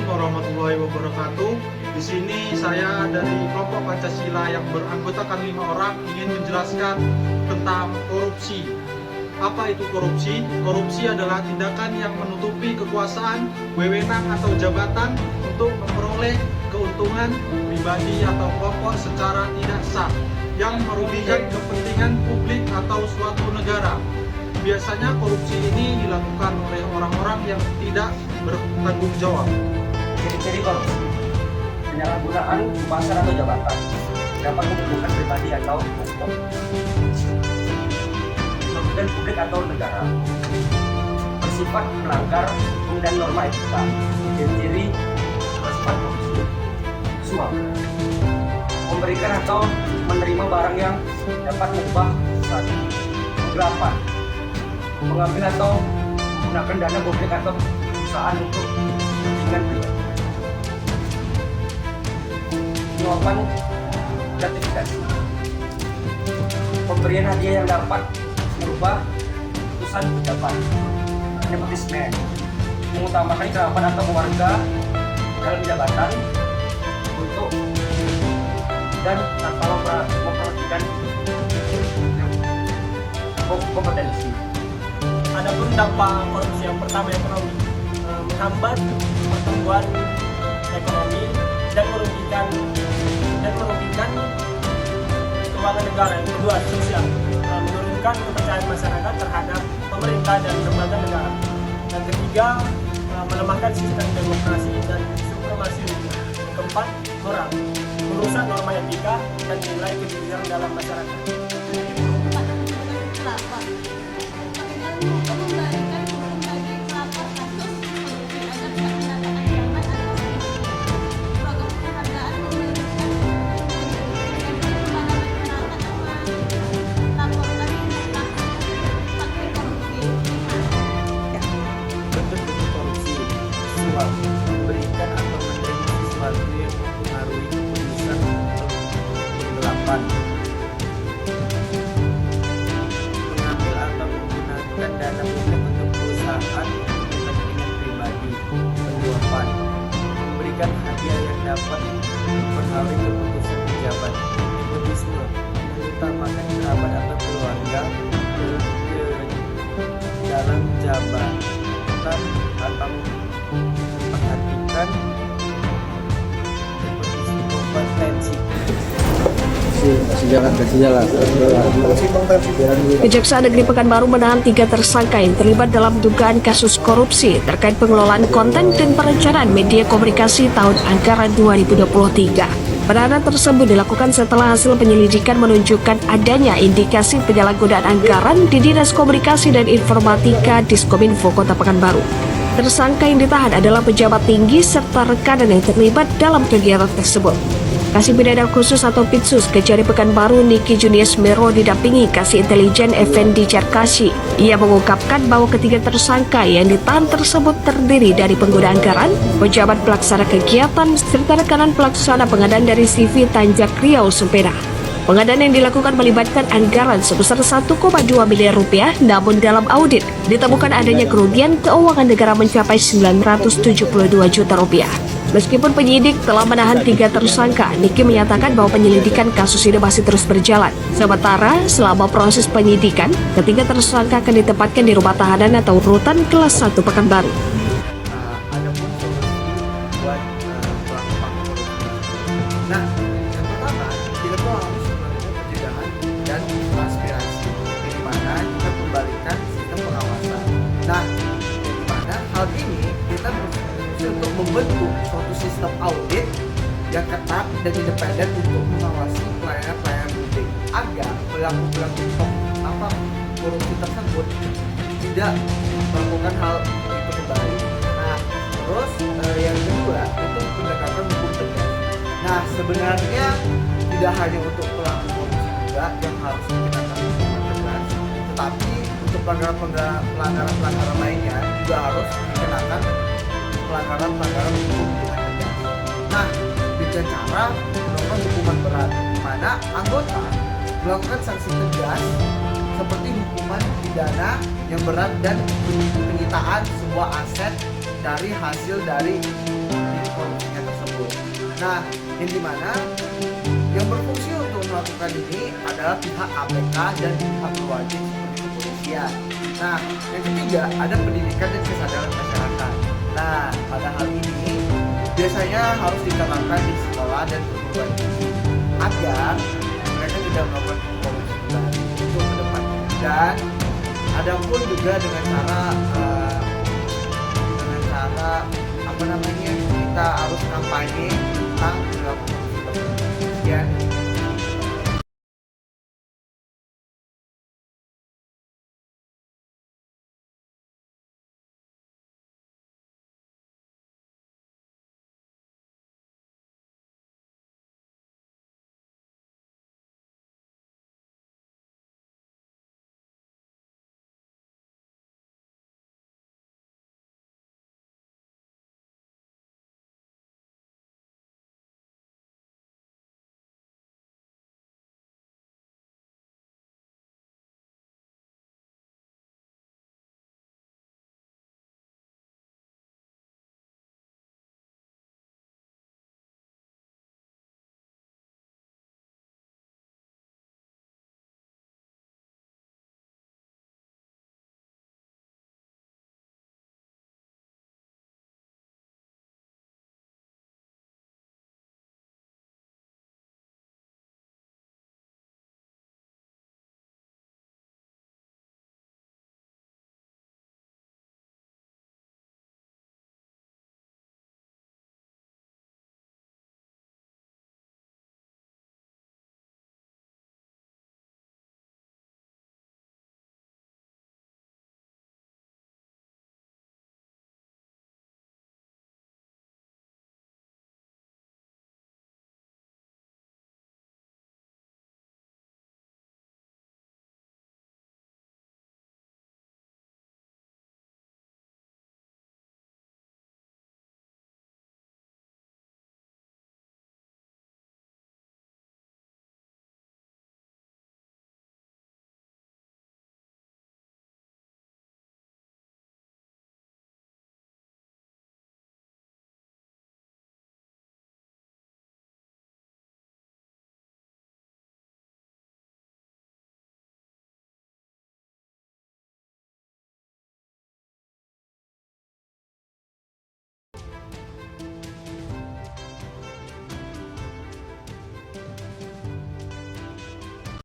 warahmatullahi wabarakatuh. Di sini saya dari kelompok Pancasila yang beranggotakan 5 orang ingin menjelaskan tentang korupsi. Apa itu korupsi? Korupsi adalah tindakan yang menutupi kekuasaan, wewenang atau jabatan untuk memperoleh keuntungan pribadi atau kelompok secara tidak sah yang merugikan kepentingan publik atau suatu negara. Biasanya korupsi ini dilakukan oleh orang-orang yang tidak bertanggung jawab. Ciri-ciri korupsi: penyalahgunaan kuasa atau jabatan, dapat menguntungkan pribadi atau kelompok, merugikan publik atau negara, bersifat melanggar hukum dan norma etika. Ciri-ciri bersifat korupsi: suap, memberikan atau menerima barang yang dapat mengubah sesuatu, penggelapan, mengambil atau menggunakan dana publik atau perusahaan untuk kepentingan pribadi, penyuapan gratifikasi, pemberian hadiah yang dapat merubah keputusan pejabat, nepotisme, mengutamakan kerabat atau keluarga dalam jabatan untuk dan tanpa memperhatikan kompetensi. Adapun dampak korupsi yang pertama, ekonomi, menghambat pertumbuhan ekonomi dan merugikan keuangan negara. Yang kedua, sosial, menurunkan kepercayaan masyarakat terhadap pemerintah dan lembaga negara. Yang ketiga, melemahkan sistem demokrasi dan supremasi hukum. Yang keempat, moral, merusak norma etika dan nilai kejujuran dalam masyarakat. Memberikan atau menerima sesuatu yang mempengaruhi keputusan atau penggelapan, mengambil atau menggunakan dana publik untuk perusahaan untuk kepentingan pribadi, penyuapan, memberikan hadiah yang dapat mempengaruhi keputusan pejabat, nepotisme, mengutamakan kerabat atau keluarga dalam jabatan atau memperhatikan kompetensi. Kejaksaan Negeri Pekanbaru menahan 3 tersangka yang terlibat dalam dugaan kasus korupsi terkait pengelolaan konten dan perencanaan media komunikasi tahun anggaran 2023. Penahanan tersebut dilakukan setelah hasil penyelidikan menunjukkan adanya indikasi penyalahgunaan anggaran di Dinas Komunikasi dan Informatika Diskominfo Kota Pekanbaru. Tersangka yang ditahan adalah pejabat tinggi serta rekanan yang terlibat dalam kegiatan tersebut. Kasih Pidana Khusus atau Pitsus Kejari Pekanbaru Niki Junius Mero didampingi Kasih Intelijen Effendi Jarkasi. Ia mengungkapkan bahwa ketiga tersangka yang ditahan tersebut terdiri dari pengguna anggaran, pejabat pelaksana kegiatan, serta rekanan pelaksana pengadaan dari CV Tanjak Riau Sempena. Pengadaan yang dilakukan melibatkan anggaran sebesar 1,2 miliar rupiah, namun dalam audit ditemukan adanya kerugian keuangan negara mencapai 972 juta rupiah. Meskipun penyidik telah menahan 3 tersangka, Niki menyatakan bahwa penyelidikan kasus ini masih terus berjalan. Sementara selama proses penyidikan, ketiga tersangka akan ditempatkan di rumah tahanan atau rutan kelas 1 Pekanbaru. Ada pun solusi buat pelaku korupsi. Nah, yang pertama, kita tuh harus melakukan pencegahan dan transparansi, di mana kita kembalikan sistem pengawasan. Nah, di mana hal ini kita berfungsi untuk membentuk suatu sistem audit yang ketat dan independen untuk mengawasi pelayanan publik agar pelaku-pelaku korupsi tersebut tidak melakukan hal itu kembali. Nah, terus yang kedua itu penegakan hukum tegas. Nah, sebenarnya tidak hanya untuk pelaku korupsi juga yang harus dikenakan hukuman tegas, tetapi untuk pelanggaran lainnya juga harus dikenakan pelanggaran hukum dengan tegas. Nah, dengan cara melakukan hukuman berat, di mana anggota melakukan sanksi tegas seperti hukuman pidana yang berat dan penyitaan sebuah aset dari hasil dari Nah, yang dimana yang berfungsi untuk melakukan ini adalah pihak APK dan pihak berwajib seperti kepolisian. Nah, yang ketiga ada pendidikan dan kesadaran masyarakat. Nah, pada hal ini biasanya harus ditanamkan di sekolah dan perguruan tinggi agar mereka tidak melakukan korupsi kembali untuk ke depan. Dan ada pun juga dengan cara kita harus kampanye tentang perilaku korupsi tersebut. Ya,